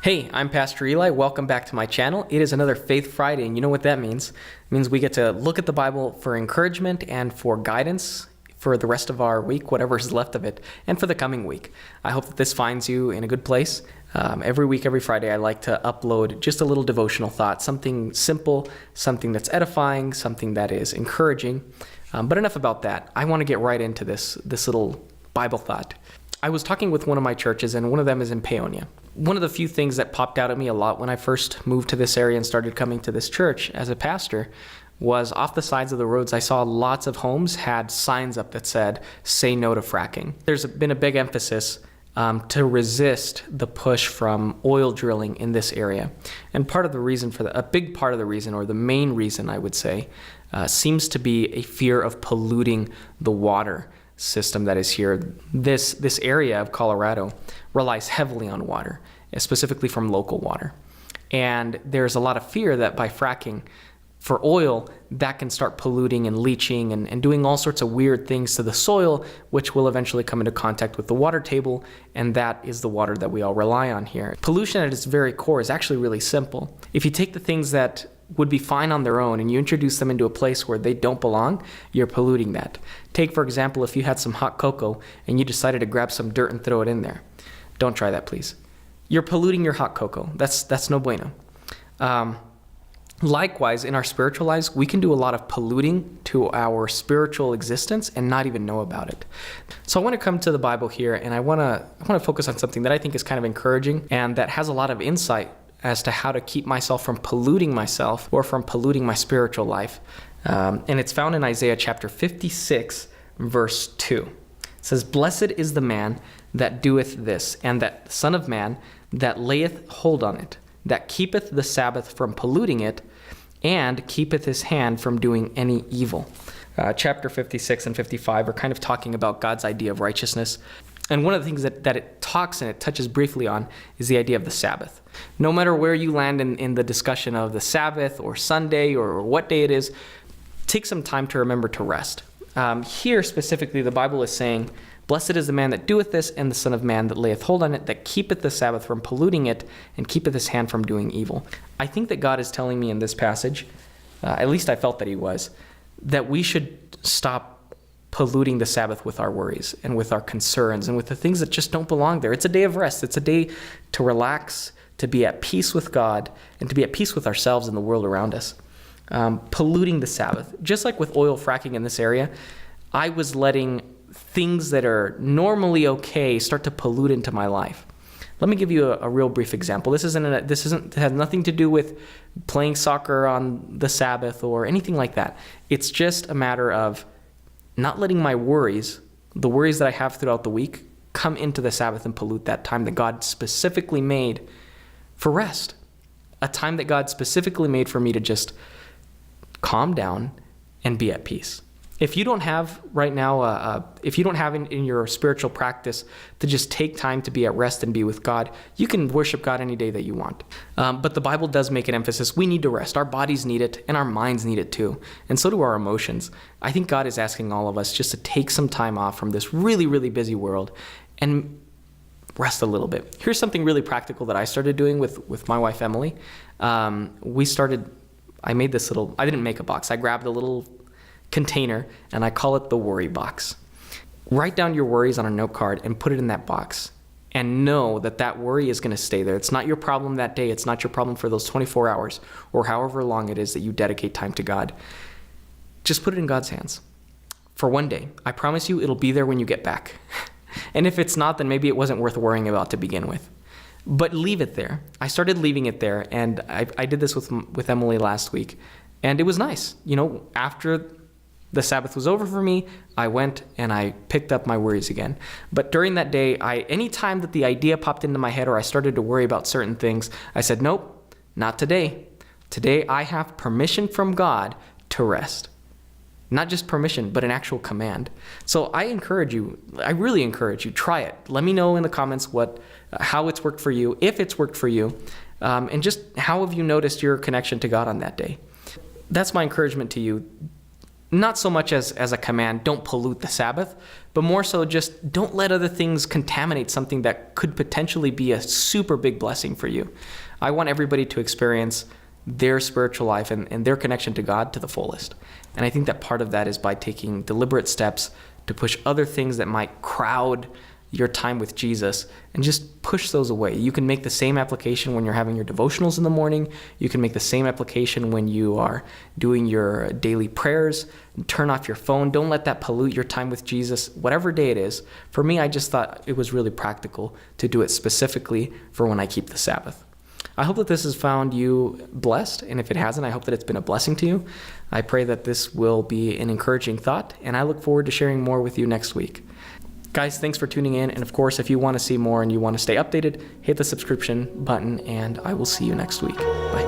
Hey, I'm Pastor Eli. Welcome back to my channel. It is another Faith Friday, and you know what that means. It means we get to look at the Bible for encouragement and for guidance for the rest of our week, whatever is left of it, and for the coming week. I hope that this finds you in a good place. Every week, every Friday, I like to upload just a little devotional thought, something simple, something that's edifying, something that is encouraging. But enough about that. I want to get right into this little Bible thought. I was talking with one of my churches, and one of them is in Paonia. One of the few things that popped out at me a lot when I first moved to this area and started coming to this church as a pastor was off the sides of the roads. I saw lots of homes had signs up that said, "Say no to fracking." There's been a big emphasis to resist the push from oil drilling in this area. And part of the reason for that, a big part of the reason, or the main reason I would say, seems to be a fear of polluting the water system that is here. This area of Colorado relies heavily on water, specifically from local water. And there's a lot of fear that by fracking for oil, that can start polluting and leaching and doing all sorts of weird things to the soil, which will eventually come into contact with the water table, and that is the water that we all rely on here. Pollution at its very core is actually really simple. If you take the things that would be fine on their own and you introduce them into a place where they don't belong, you're polluting that. Take, for example, if you had some hot cocoa and you decided to grab some dirt and throw it in there. Don't try that, please. You're polluting your hot cocoa. That's no bueno. Likewise, in our spiritual lives, we can do a lot of polluting to our spiritual existence and not even know about it. So I want to come to the Bible here, and I want to focus on something that I think is kind of encouraging and that has a lot of insight as to how to keep myself from polluting myself or from polluting my spiritual life. And it's found in Isaiah chapter 56, verse 2. It says, "Blessed is the man that doeth this, and that son of man that layeth hold on it, that keepeth the Sabbath from polluting it, and keepeth his hand from doing any evil." Chapter 56 and 55 are kind of talking about God's idea of righteousness. And one of the things that it talks and it touches briefly on is the idea of the Sabbath. No matter where you land in the discussion of the Sabbath or Sunday or what day it is, take some time to remember to rest. Here specifically, the Bible is saying, "Blessed is the man that doeth this, and the son of man that layeth hold on it, that keepeth the Sabbath from polluting it, and keepeth his hand from doing evil." I think that God is telling me in this passage, at least I felt that he was, that we should stop polluting the Sabbath with our worries and with our concerns and with the things that just don't belong there. It's a day of rest. It's a day to relax, to be at peace with God, and to be at peace with ourselves and the world around us. Polluting the Sabbath. Just like with oil fracking in this area, I was letting things that are normally okay start to pollute into my life. Let me give you a real brief example. This has nothing to do with playing soccer on the Sabbath or anything like that. It's just a matter of not letting my worries, the worries that I have throughout the week, come into the Sabbath and pollute that time that God specifically made for rest. A time that God specifically made for me to just calm down and be at peace. If you don't have right now, if you don't have in your spiritual practice to just take time to be at rest and be with God, you can worship God any day that you want. But the Bible does make an emphasis. We need to rest. Our bodies need it, and our minds need it too. And so do our emotions. I think God is asking all of us just to take some time off from this really, really busy world and rest a little bit. Here's something really practical that I started doing with my wife, Emily. I made this little, I didn't make a box. I grabbed a little container, and I call it the worry box. Write down your worries on a note card and put it in that box, and know that that worry is going to stay there. It's not your problem that day. It's not your problem for those 24 hours or however long it is that you dedicate time to God. Just put it in God's hands for one day. I promise you it'll be there when you get back. And if it's not, then maybe it wasn't worth worrying about to begin with. But leave it there. I started leaving it there, and I did this with Emily last week, and it was nice. You know, after the Sabbath was over for me, I went and I picked up my worries again. But during that day, any time that the idea popped into my head or I started to worry about certain things, I said, nope, not today. Today I have permission from God to rest. Not just permission, but an actual command. So I really encourage you, try it. Let me know in the comments how it's worked for you, if it's worked for you, and just how have you noticed your connection to God on that day. That's my encouragement to you. not so much as a command, don't pollute the Sabbath, but more so just don't let other things contaminate something that could potentially be a super big blessing for you. I want everybody to experience their spiritual life and their connection to God to the fullest. And I think that part of that is by taking deliberate steps to push other things that might crowd your time with Jesus and just push those away. You can make the same application when you're having your devotionals in the morning. You can make the same application when you are doing your daily prayers. Turn off your phone. Don't let that pollute your time with Jesus, whatever day it is. For me, I just thought it was really practical to do it specifically for when I keep the Sabbath. I hope that this has found you blessed, and if it hasn't, I hope that it's been a blessing to you. I pray that this will be an encouraging thought, and I look forward to sharing more with you next week. Guys, thanks for tuning in, and of course, if you want to see more and you want to stay updated, hit the subscription button, and I will see you next week. Bye.